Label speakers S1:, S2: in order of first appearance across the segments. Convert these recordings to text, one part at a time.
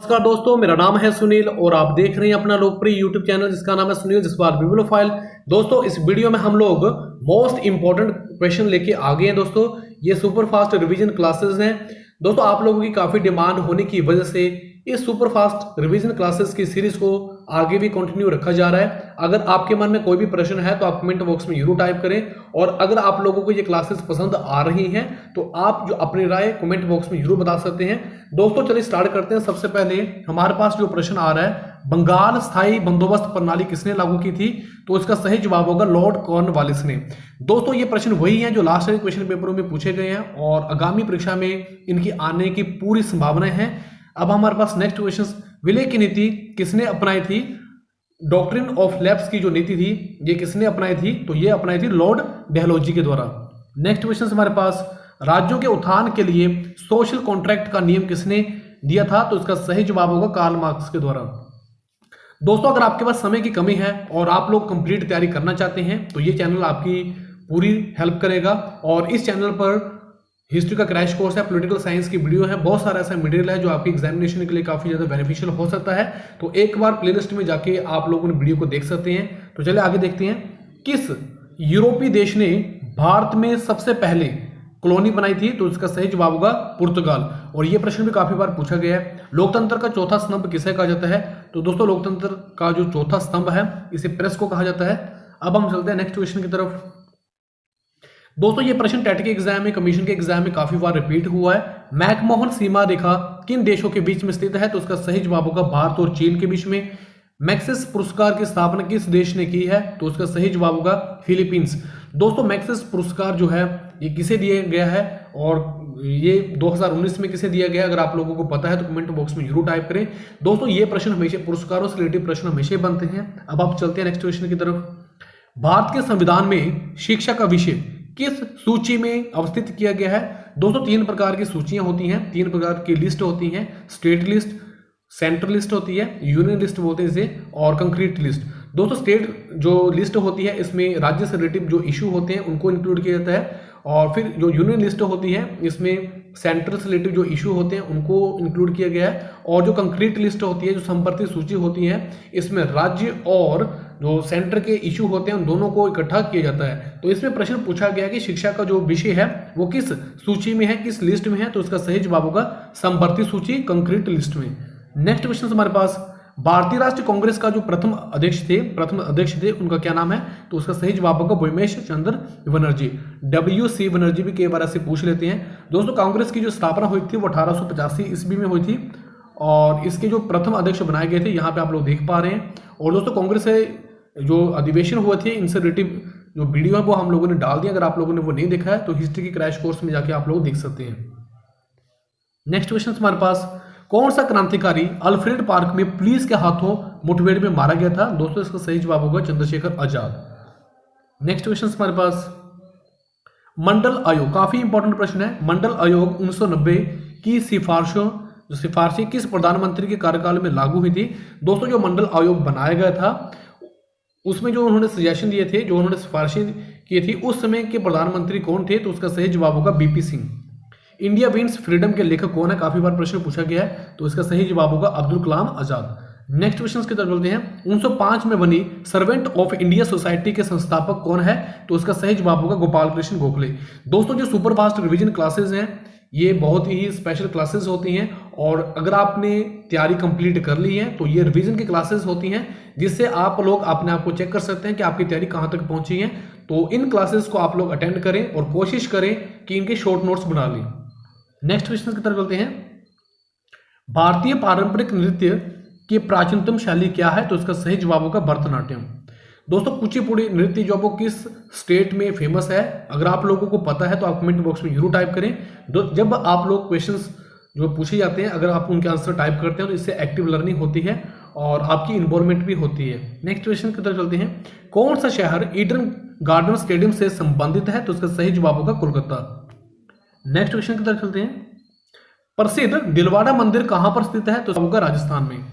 S1: नमस्कार दोस्तों, मेरा नाम है सुनील और आप देख रहे हैं अपना लोकप्रिय यूट्यूब चैनल जिसका नाम है सुनील जसवाल बिब्लियोफाइल। दोस्तों, इस वीडियो में हम लोग मोस्ट इंपॉर्टेंट क्वेश्चन लेके आ गए हैं। दोस्तों, ये सुपर फास्ट रिवीजन क्लासेस हैं। दोस्तों, आप लोगों की काफी डिमांड होने की वजह से इस सुपर फास्ट रिवीजन क्लासेस की सीरीज को आगे भी कंटिन्यू रखा जा रहा है। अगर आपके मन में कोई भी प्रश्न है तो आप कमेंट बॉक्स में जरूर टाइप करें, और अगर आप लोगों को ये क्लासेस पसंद आ रही हैं तो आप जो अपनी राय कमेंट बॉक्स में जरूर बता सकते हैं। दोस्तों, चलिए स्टार्ट करते हैं। सबसे पहले हमारे पास जो प्रश्न आ रहा है, बंगाल स्थायी बंदोबस्त प्रणाली किसने लागू की थी? तो इसका सही जवाब होगा लॉर्ड कॉर्नवालिस ने। दोस्तों, ये प्रश्न वही हैं जो लास्ट ईयर क्वेश्चन पेपरों में पूछे गए हैं और आगामी परीक्षा में इनकी आने की पूरी संभावनाएं हैं। अब हमारे पास नेक्स्ट क्वेश्चन, विलय की नीति किसने अपनाई थी? डॉक्ट्रिन ऑफ लैप्स की जो नीति थी ये किसने अपनाई थी? तो ये अपनाई थी लॉर्ड डलहौजी के द्वारा। नेक्स्ट क्वेश्चन हमारे पास, राज्यों के उत्थान के लिए सोशल कॉन्ट्रैक्ट का नियम किसने दिया था? तो इसका सही जवाब होगा कार्ल मार्क्स के द्वारा। दोस्तों, अगर आपके पास समय की कमी है और आप लोग कंप्लीट तैयारी करना चाहते हैं तो ये चैनल आपकी पूरी हेल्प करेगा। और इस चैनल पर हिस्ट्री का क्रैश कोर्स है, पॉलिटिकल साइंस की वीडियो है, बहुत सारा ऐसा मटेरियल है जो आपकी एग्जामिनेशन के लिए काफी ज्यादा बेनिफिशियल हो सकता है। तो एक बार प्लेलिस्ट में जाके आप लोग उन वीडियो को देख सकते हैं। तो चलिए आगे देखते हैं, किस यूरोपीय देश ने भारत में सबसे पहले कॉलोनी बनाई थी? तो इसका सही जवाब होगा पुर्तगाल। और यह प्रश्न भी काफी बार पूछा गया है, लोकतंत्र का चौथा स्तंभ किसे कहा जाता है? तो दोस्तों, लोकतंत्र का जो चौथा स्तंभ है इसे प्रेस को कहा जाता है। अब हम चलते हैं नेक्स्ट क्वेश्चन की तरफ। दोस्तों, ये प्रश्न टेट के एग्जाम में, कमीशन के एग्जाम में काफी बार रिपीट हुआ है। मैकमोहन सीमा रेखा किन देशों के बीच में स्थित है? तो उसका सही जवाब होगा भारत और चीन के बीच में। मैक्सिस पुरस्कार की स्थापना किस देश ने की है? तो उसका सही जवाब होगा फिलीपींस। दोस्तों, मैक्सिस पुरस्कार जो है ये किसे दिया गया है और ये 2019 में किसे दिया गया? अगर आप लोगों को पता है तो कमेंट बॉक्स में जरूर टाइप करें। दोस्तों, ये प्रश्न हमेशा पुरस्कारों से रिलेटेड प्रश्न हमेशा बनते हैं। अब आप चलते हैं नेक्स्ट क्वेश्चन की तरफ। भारत के संविधान में शिक्षा का विषय किस सूची में अवस्थित किया गया है? दोस्तों, तीन प्रकार की सूचियां होती हैं, तीन प्रकार की लिस्ट होती हैं। स्टेट लिस्ट, सेंट्रल लिस्ट होती है, यूनियन लिस्ट बोलते हैं इसे, और कंक्रीट लिस्ट। दोस्तों, स्टेट जो लिस्ट होती है इसमें राज्य से रिलेटिव जो इशू होते हैं उनको इंक्लूड किया जाता है, और फिर जो यूनियन लिस्ट होती है इसमें सेंट्रल से रिलेटिव जो इशू होते हैं उनको इंक्लूड किया गया है, और जो कंक्रीट लिस्ट होती है, जो संपर्क सूची होती है, इसमें राज्य और जो सेंटर के इशू होते हैं उन दोनों को इकट्ठा किया जाता है। तो इसमें प्रश्न पूछा गया कि शिक्षा का जो विषय है वो किस सूची में है, किस लिस्ट में है? तो इसका सही जवाब होगा संपर्क सूची, कंक्रीट लिस्ट में। नेक्स्ट क्वेश्चन हमारे पास, भारतीय राष्ट्रीय कांग्रेस का जो प्रथम अध्यक्ष थे उनका क्या नाम है? तो उसका सही जवाब होगा भूमेश चंद्र बनर्जी। WC बनर्जी भी कई बार से पूछ लेते हैं। दोस्तों, कांग्रेस की जो स्थापना हुई थी वो 1885 ईस्वी में हुई थी, और इसके जो प्रथम अध्यक्ष बनाए गए थे यहाँ पे आप लोग देख पा रहे हैं। और दोस्तों, कांग्रेस से जो अधिवेशन हुए थे इनसे रिलेटिव जो वीडियो है वो हम लोगों ने डाल दिया। अगर आप लोगों ने वो नहीं देखा है तो हिस्ट्री की क्रैश कोर्स में जाके आप लोग देख सकते हैं। नेक्स्ट क्वेश्चन हमारे पास, कौन सा क्रांतिकारी अल्फ्रेड पार्क में पुलिस के हाथों मुठभेड़ में मारा गया था? दोस्तों, इसका सही जवाब होगा चंद्रशेखर आजाद। नेक्स्ट क्वेश्चन हमारे पास, मंडल आयोग, काफी इंपॉर्टेंट प्रश्न है। मंडल आयोग 1990 की सिफारिशें किस प्रधानमंत्री के कार्यकाल में लागू हुई थी? दोस्तों, जो मंडल आयोग बनाया गया था उसमें जो उन्होंने सजेशन दिए थे, जो उन्होंने सिफारिशें की थी, उस समय के प्रधानमंत्री कौन थे? तो उसका सही जवाब होगा BP Singh. India wins freedom के लेखक कौन है? काफी बार प्रश्न पूछा गया है, तो इसका सही जवाब होगा अब्दुल कलाम आजाद। नेक्स्ट क्वेश्चन की तरफ चलते हैं। 1905 में बनी सर्वेंट ऑफ इंडिया सोसाइटी के संस्थापक कौन है? तो उसका सही जवाब होगा गोपाल कृष्ण गोखले। दोस्तों, जो सुपर फास्ट रिवीजन क्लासेस हैं ये बहुत ही स्पेशल क्लासेस होती हैं, और अगर आपने तैयारी कंप्लीट कर ली है तो ये रिवीजन की क्लासेस होती हैं जिससे आप लोग अपने आप को चेक कर सकते हैं कि आपकी तैयारी कहां तक पहुंची है। तो इन क्लासेस को आप लोग अटेंड करें और कोशिश करें कि इनके शॉर्ट नोट्स बना लें। नेक्स्ट क्वेश्चन की तरफ चलते हैं। भारतीय पारंपरिक नृत्य की प्राचीनतम शैली क्या है? तो इसका सही जवाब होगा भरतनाट्यम। दोस्तों, कुचिपुड़ी नृत्य जो वो किस स्टेट में फेमस है? अगर आप लोगों को पता है तो आप कमेंट बॉक्स में जरूर टाइप करें। जब आप लोग क्वेश्चंस जो पूछे जाते हैं अगर आप उनके आंसर टाइप करते हैं तो इससे एक्टिव लर्निंग होती है और आपकी इन्वॉल्वमेंट भी होती है। नेक्स्ट क्वेश्चन की तरफ चलते हैं। कौन सा शहर ईडन गार्डन स्टेडियम से संबंधित है? तो इसका सही जवाब होगा कोलकाता। नेक्स्ट क्वेश्चन की तरफ चलते हैं। प्रसिद्ध दिलवाड़ा मंदिर कहां पर स्थित है? तो होगा राजस्थान में।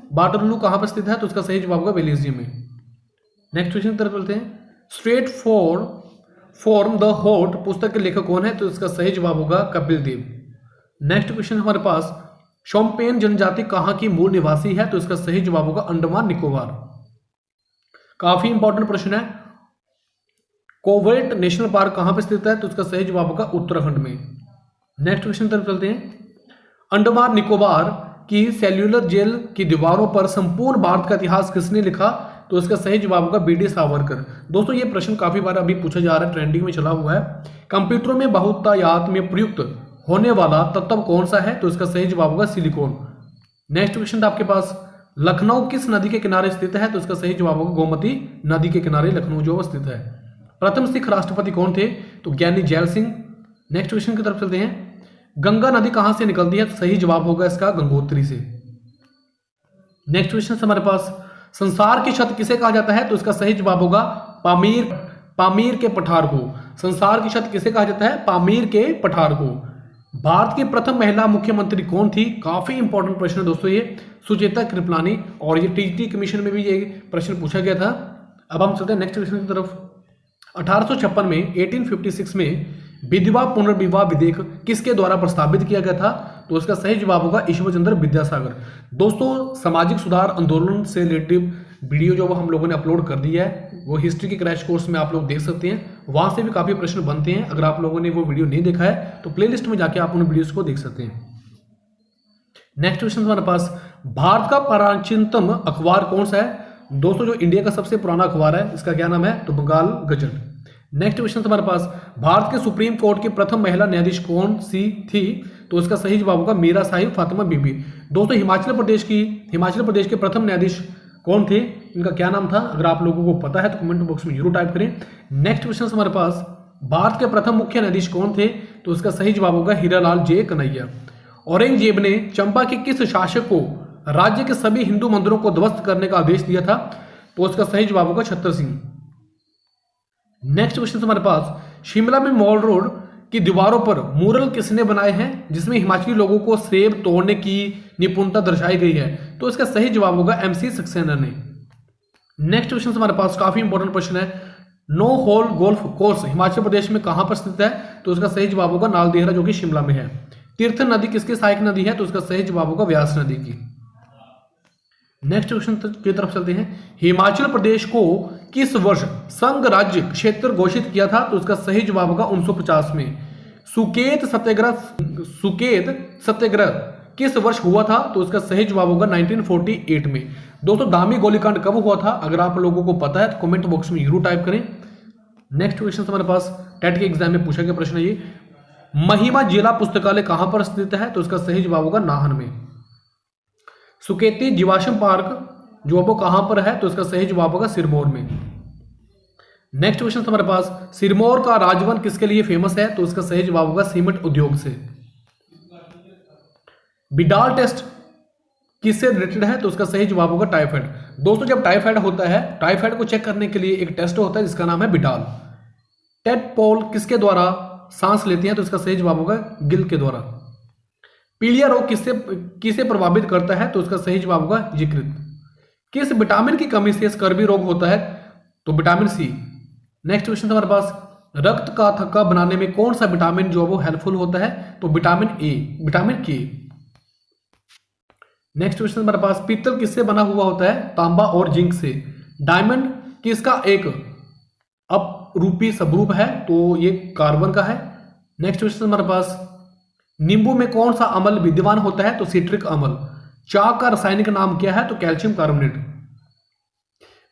S1: बाटरलू कहां पर स्थित है? तो इसका सही जवाब होगा बेल्जियम में। नेक्स्ट क्वेश्चन की तरफ चलते हैं। स्ट्रेट फॉर्म द हॉट पुस्तक के लेखक कौन है? तो इसका सही जवाब होगा कपिल देव। नेक्स्ट क्वेश्चन हमारे पास, शोम्पेन जनजाति कहाँ की मूल निवासी है? तो इसका सही जवाब होगा अंडमान निकोबार। काफी इंपॉर्टेंट प्रश्न है। कोवेट नेशनल पार्क कहां पर स्थित है? तो इसका सही जवाब होगा उत्तराखंड में। नेक्स्ट क्वेश्चन तरफ चलते हैं। अंडमान निकोबार की सेल्यूलर जेल की दीवारों पर संपूर्ण भारत का इतिहास किसने लिखा? तो इसका सही जवाब होगा बी.डी. सावरकर। दोस्तों ये प्रश्न काफी बार अभी पूछा जा रहा है, ट्रेंडिंग में चला हुआ है। कंप्यूटरों में बहुतायत में प्रयुक्त होने वाला तत्व कौन सा है? तो इसका सही जवाब होगा सिलिकॉन। नेक्स्ट क्वेश्चन आपके पास, लखनऊ किस नदी के किनारे स्थित है? तो इसका सही जवाब होगा गोमती नदी के किनारे लखनऊ जो स्थित है। प्रथम सिख राष्ट्रपति कौन थे? तो ज्ञानी जैल सिंह। नेक्स्ट क्वेश्चन की तरफ चलते हैं। गंगा नदी कहां से निकलती है? तो सही जवाब होगा इसका गंगोत्री से। नेक्स्ट क्वेश्चन हमारे पास, संसार की छत किसे कहा जाता है? तो इसका सही जवाब होगा पामीर के पठार को। संसार की छत किसे कहा जाता है? पामीर के पठार को। भारत की प्रथम महिला मुख्यमंत्री कौन थी? काफी इंपॉर्टेंट प्रश्न है दोस्तों ये, सुचेता कृपलानी। और ये टीटी कमीशन में भी ये प्रश्न पूछा गया था। अब हम चलते हैं नेक्स्ट क्वेश्चन की तरफ। 1856 में 1856 में विधवा पुनर्विवाह विधेयक किसके द्वारा प्रस्तावित किया गया था? तो इसका सही जवाब होगा ईश्वर चंद्र विद्यासागर। दोस्तों सामाजिक सुधार आंदोलन से रिलेटिव वीडियो जो हम लोगों ने अपलोड कर दिया है, वो हिस्ट्री के क्रैश कोर्स में आप लोग देख सकते हैं। वहां से भी काफी प्रश्न बनते हैं। अगर आप लोगों ने वो वीडियो नहीं देखा है तो प्लेलिस्ट में जाके आप उन वीडियोस को देख सकते हैं। नेक्स्ट क्वेश्चन हमारे पास, भारत का प्राचीनतम अखबार कौन सा है? दोस्तों जो इंडिया का सबसे पुराना अखबार है इसका क्या नाम है? तो बंगाल गजट। नेक्स्ट क्वेश्चन हमारे पास, भारत के सुप्रीम कोर्ट की प्रथम महिला न्यायाधीश कौन सी थी? तो इसका सही जवाब होगा मीरा साहिब फातिमा बीबी। दोस्तों हिमाचल प्रदेश के प्रथम न्यायाधीश कौन थे? इनका क्या नाम था? अगर आप लोगों को पता है तो कमेंट बॉक्स में जरूर टाइप करें। नेक्स्ट क्वेश्चन हमारे पास, भारत के प्रथम मुख्य न्यायाधीश कौन थे? तो इसका सही जवाब होगा हीरालाल जे कन्हैया। औरंगजेब ने चंपा के किस शासक को राज्य के सभी हिंदू मंदिरों को ध्वस्त करने का आदेश दिया था? तो इसका सही जवाब होगा छतर सिंह। नेक्स्ट क्वेश्चन हमारे पास, शिमला में मॉल रोड की दीवारों पर मूरल किसने बनाए हैं जिसमें हिमाचली लोगों को सेब तोड़ने की निपुणता दर्शाई गई है? तो इसका सही जवाब होगा MC सक्सेना ने। नेक्स्ट क्वेश्चन हमारे पास काफी इंपॉर्टेंट प्रश्न है। No hole golf course Himachal Pradesh में कहां पर स्थित है? तो इसका सही जवाब होगा नालदेहरा जो कि शिमला में है। तीर्थ नदी किसकी सहायक नदी है? तो इसका सही जवाब होगा व्यास नदी की। नेक्स्ट क्वेश्चन की तरफ चलते हैं। हिमाचल प्रदेश को किस वर्ष संघ राज्य क्षेत्र घोषित किया था? तो इसका सही जवाब होगा 1950 में। सुकेत सत्याग्रह किस वर्ष हुआ था? तो इसका सही जवाब होगा 1948 में। दोस्तों दामी गोलीकांड कब हुआ था? अगर आप लोगों को पता है तो कमेंट बॉक्स में जरूर टाइप करें। नेक्स्ट क्वेश्चन हमारे पास टेट के एग्जाम में पूछा गया प्रश्न है ये, महिमा जिला पुस्तकालय कहां पर स्थित है? तो इसका सही जवाब होगा नाहन में। सुकेती जीवाश्म पार्क जो वो कहां पर है? तो इसका सही जवाब होगा सिरमौर में। नेक्स्ट क्वेश्चन हमारे पास, सिरमौर का राजवन किसके लिए फेमस है? तो इसका सही जवाब होगा सीमेंट उद्योग से। बिडाल टेस्ट किससे रिलेटेड है? तो उसका सही जवाब होगा टाइफाइड। दोस्तों जब टाइफाइड होता है, टाइफाइड को चेक करने के लिए एक टेस्ट होता है जिसका नाम है बिडाल। टेड पोल किसके द्वारा सांस लेते हैं? तो इसका सही जवाब होगा गिल के द्वारा। पीलिया रोग किसे प्रभावित करता है? तो उसका सही जवाब होगा यकृत। किस विटामिन की कमी से स्कर्वी रोग होता है? तो विटामिन सी। नेक्स्ट क्वेश्चन हमारे पास, रक्त का थक्का बनाने में कौन सा विटामिन जो वो हेल्पफुल होता है? तो विटामिन ए, विटामिन के। नेक्स्ट क्वेश्चन हमारे पास, पीतल किससे बना हुआ होता है? तांबा और जिंक से। डायमंड किसका एक अपरूपी सबरूप है? तो ये कार्बन का है। नेक्स्ट क्वेश्चन हमारे पास, नींबू में कौन सा अम्ल विद्यमान होता है? तो सिट्रिक अम्ल। चाक का रासायनिक नाम क्या है? तो कैल्शियम कार्बोनेट।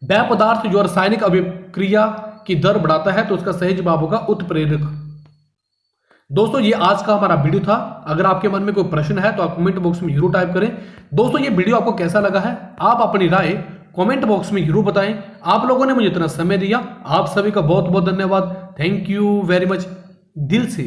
S1: वह पदार्थ जो रासायनिक अभिक्रिया की दर बढ़ाता है? तो उसका सही जवाब होगा उत्प्रेरक। दोस्तों ये आज का हमारा वीडियो था। अगर आपके मन में कोई प्रश्न है तो आप कमेंट बॉक्स में जरूर टाइप करें। दोस्तों ये वीडियो आपको कैसा लगा है आप अपनी राय कमेंट बॉक्स में जरूर बताएं। आप लोगों ने मुझे इतना समय दिया, आप सभी का बहुत बहुत धन्यवाद। थैंक यू वेरी मच दिल से।